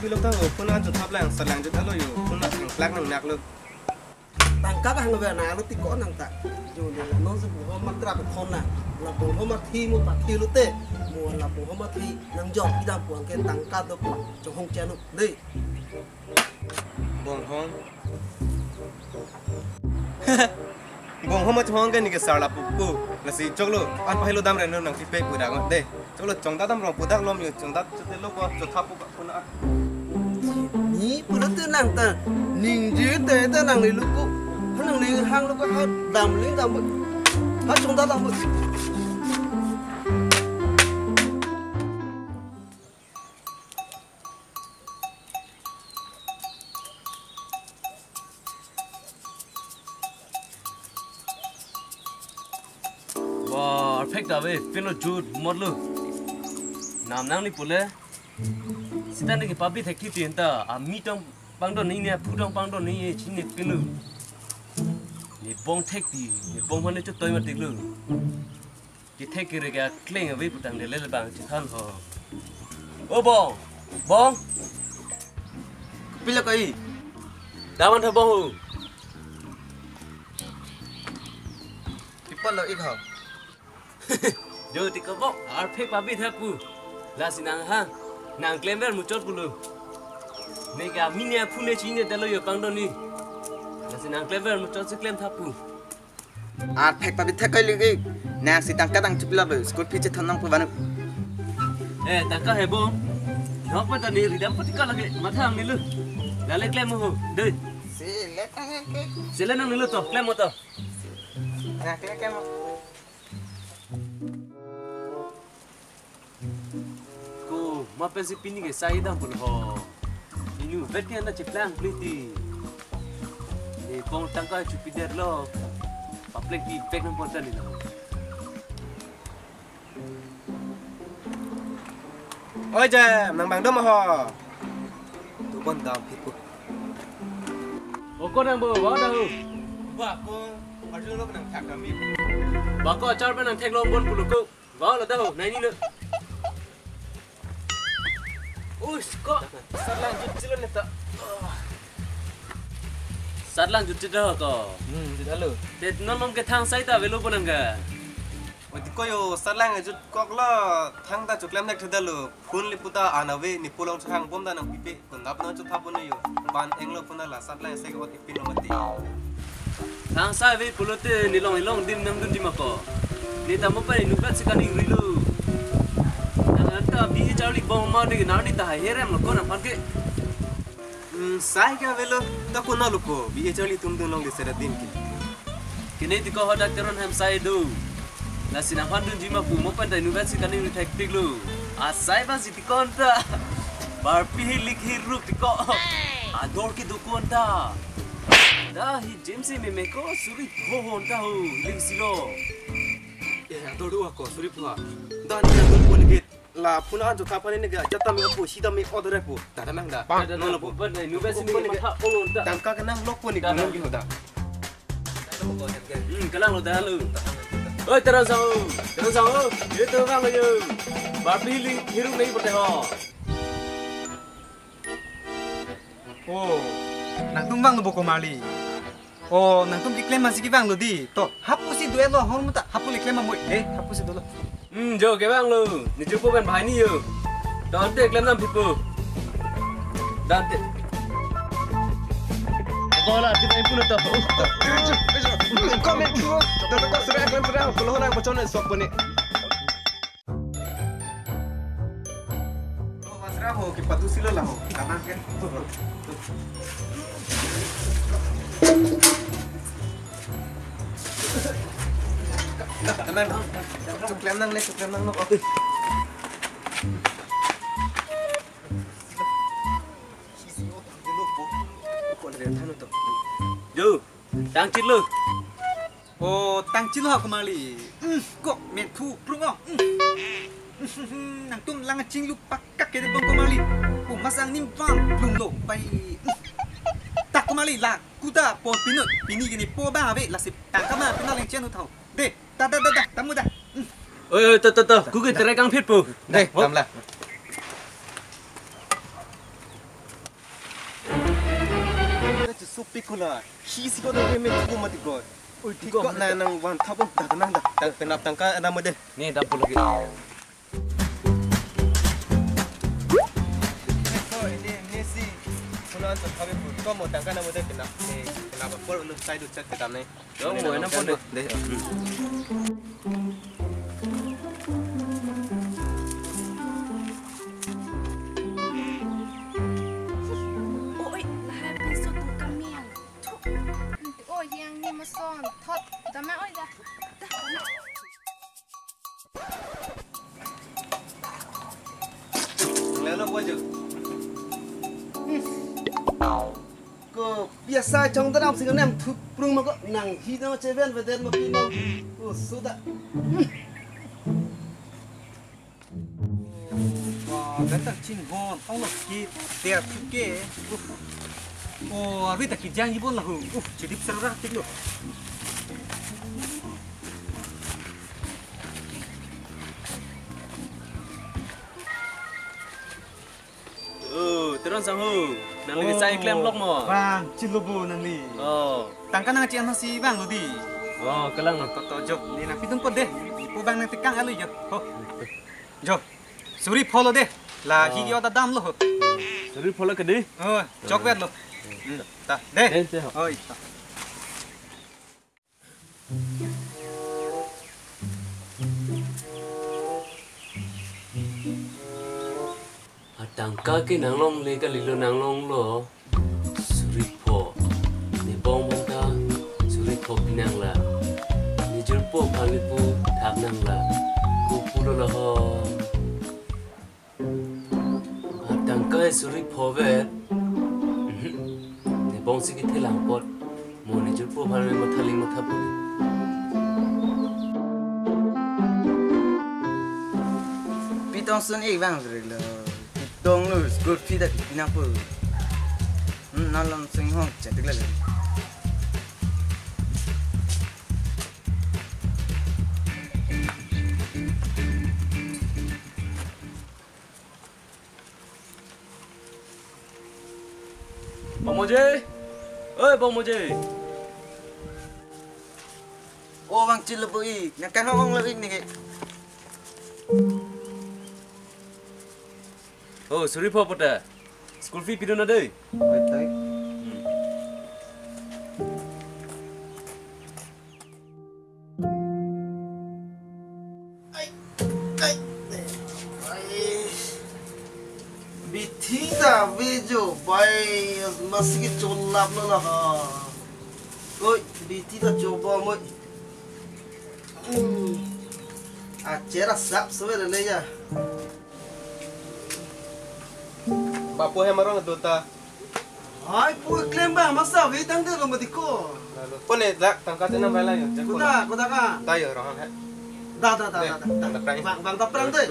พี่ลูกทั้งคนนั้นจุดทับแรงสแลงจุดนั้นเราอยู่คนนั้นแรงหนักเลยต่างกันเวลาเราติดก้อนต่างๆอยู่เนี่ยน้องสมุนเขามักกระเป็นคนน่ะเราปวงเขามาทีมัวปัดทีรู้เต้มัวเราปวงเขามาทีนางยอดที่ดำปวงแกต่างกันตัวปวงจงห้องเจนุดิบงห้องบงห้องมาท้องกันนี่ก็สารพัดกูแล้วสิจกลูอันไปลูดำเรนนู่นนังที่เป็กกูด่ากันเด้จกลูจงตาดำรองกูดักล้อมอยู่จงตาจุดเดลูกว่าจุดทับกูคนนั้นนี่ปุ๊บตื่นนั่งแต่นิ่งจืดแต่แต่นั่งในลูกกูเขานั่งในห้างลูกก็เขาดำลิ้นดำหมดเขาจงตาดำหมดperfect dah weh, feel jud modlu. Nam nang ni pule. Sitan ni papi thekki tienta, mi tong pangdo ni ne, pudong pangdo ni chini pilu. Ni bong thekki, ni bong mana tu toy mati lu. Ki thekki rega kleng away putang de lele bang chitan ho. Oh bong. Pila kai. Dawan tha bong ho. Tipa lo ik ho. Jo ti ko bok ar phek papi thapu la sinang ha nang klember muchot pulu ne ga minya phune chine delo yo pangdo ni la sinang klember muchot se klem thapu ar phek papi thakai ligi nang sitang kadang chupla be skot piche thanang pu banu taka hebo no pa ta ni ridam patika lage mathang ni lu la le klem ho de se le nang ni lu to klem mo to na klem mo ma pensi pini ke sai dam pun ho ini veti anda ceplang pliti ni pong tangka chupi der lo paplek di pek nam ponta ni lo oi jam nang bang dom ho tu bon dam piku oko nang bo wa da ho wa ko arju lo nang thak kami ba ko char pa nang thek lo bon pulu ko wa la da ho nai ni lo Ush, kok sarlang jutilo neta. Sarlang jutilo ko. Jutalo. Det nomom ke thang sai ta velu ponanga. Oti koyo sarlang jut kokla thang ta chuklam nek thadalu. Phun li puta anawe ni pulong thang bomda nang pipe kundap na chut thapun yo. Ban englo puna la sarlang sai ko tipin mati. Thang sai ve pulote nilong dim nam dun dimako. Ni ta mo pa ni nukat sikani rilu. Bi Charlie bong ma de na ni ta herem lo kona panke sai ka velo ta kona luko bi Charlie tum dun long le sera din ki kini ti ko hodak teron ham sai do la sina pandun jima bu mo pa da university kani ni tactic lu a sai ba si ti konta bar pi likhi ruk ti ko a dor ki du konta da hi james me ko suri ho honta ho ling silo dor du ko suri phwa dan ni dun ko ni la puna jo thapa ni ga jata mi pu sida mi order pu ta nang da no lo pa na university ni ma tha olon ta tam ka nang lok pu ni ga nang gi hoda kalang lo da lu oi terang sao ye to bang lo yo ba pi ling hiru nei pate ho oh nang tung bang lo boko mali oh nang tung diklaim masih ki bang lo di to hapu si duelo hon muta hapu diklaim mo hapu si duelo jo ke bang lu ni cukup kan bahai ni yo dan te klem nam pipu dan te bola ti mai pun to komen tu ta ta sera klem sera kalau orang macam ni sok bani lo wasra ho ki patu silo la ho kanan ke Tenang, cuklem nang no. Oke. Jo, tang chit lu. oh tang chilo ha kumali kok men thu plungo nang tum lang ching lu pakak ke bang kumali masang nimpang plung lo pai tak kumali la kuda po pinut pini gini po ba be la sip tang kama pinal yang chenu thau de ta tamu da oi tu ku ke terai kang phit pu Đây, làm là supi kula hisi ko na me tuku mati ko tiko na nang wan thapon dak nang dak penap tangka ada mode Ni dapur lagi. ko ini nesi kula an thabe ko mo tangka na mode penap penap por lu side du chat kam nei Yo mo na pon de. Ôi, là bên số tụ cam miệng. Ôi, yang ni mà son, thọt, ta mẹ ơi ra. lelo bojo Ko biasa trong ta nam sing nem thu prung ma ko nang hi no cheven ve den ma pi no ko suda Ganta chin bon, ông lộc kì, tiệt thứ kê. Vì ta kì giang như bon là hùng, chỉ đi sờ ra tích luôn. Terus sang hu. Nang lagi saya klaim lok mo. Vàng, chin lobo nang li. Tang kan nang chiang nasi vàng lo di. Kelang. To jok, ni nak pitung pot deh. Ibu vàng nang tikang alu jok. Jok, suri follow deh. Là hi yo ta dam lo. Suri phola ke di. Jok vet lo. Ta, deh. Oi. Tangka ke nang long le ka lilo nang long lo. Suri pho. Ni bong bong ta. Suri pho pinang la. Ni jul po phali pu thap nang la. Ku pu lo ho. Tangka suri pho ve. Ni bong si ki thelang pot. Mo ni jul po phali ma thali ma thapu. Pitong sun ek vang rồi là Pitong lu school fee đã pinang po. Nó làm sinh hoạt chả tức là Bong Moje. Ơi bong Moje. ô vang chil lu i, yang kan hong lu ik ni ke. Suri pho pota. School fee pidon na dei. Oi tai. bithi da vejo bai masiki cholap no na ha oi bithi da choba mo chera sap soe le ya bapo he marong dota ai pu klem ba masa ve tang de lo madiko lalu pone dak tangka tena bala yo kuda ka tayo rohan he da bang ta prang de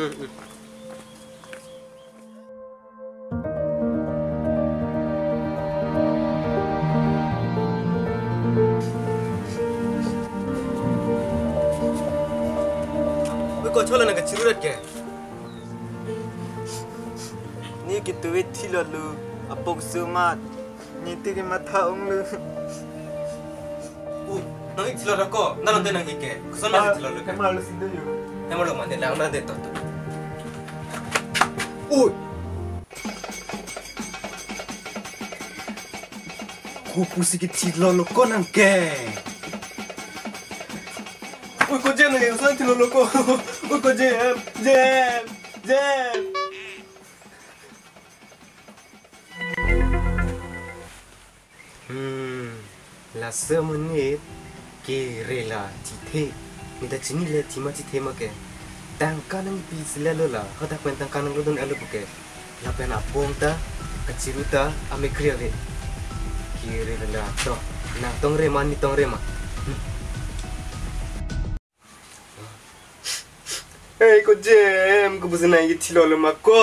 ko chola na ka chirurat ke Ni gitu wet thilo lu apok sumat. Ni te ke matha ong lu. nang ik chilo ko nang de nang ike kusama chilo ke Malu sido yo. hemalo mande lang na de to kupusi ki chilo ko nang ke ko jem ne so chilo ko ko jem la semenit ke rela tithe ni da chini le tima tithe ma ke tang kanang pi silalo la hada pen tang kanang rodon alu ke la pena ponta kachiruta ame kriave ke rela to na tong re mani tong re ma hey ko jem ko busna yi thilolo ma ko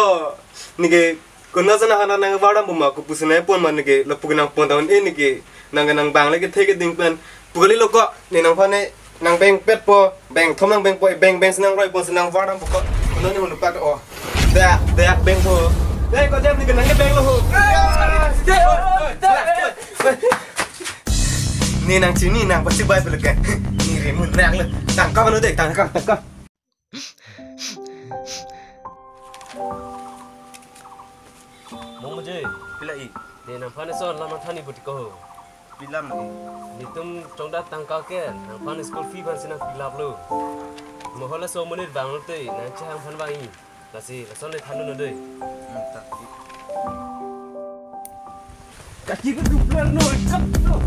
nige ko nazana hana nang wada buma ko busna pon man nige lapugna pon daun e nige nang bang lagi take ding pen pugali loko ni nang phane nang beng pet po beng thom nang beng po beng senang roi po senang wada po ko no ni mun pat o da beng po dai ko jam ni nang beng lo ho Ni nang sini nang pasti baik pelakan. Ni remun reak le. Tangkap anu dek, tangkap. Mau je, pilih i. Dia nampak ni soal lama thani buat kau. Pilam ni. Ni tum trong dah tangkap ke? Nampak ni school fee ban sinang pilap lo. Mohon lah so menit bang lo tu, nanti hang pan bang i. Lasi, lason le thanu no deh. Tak. Kaki tu duplar no, kap no.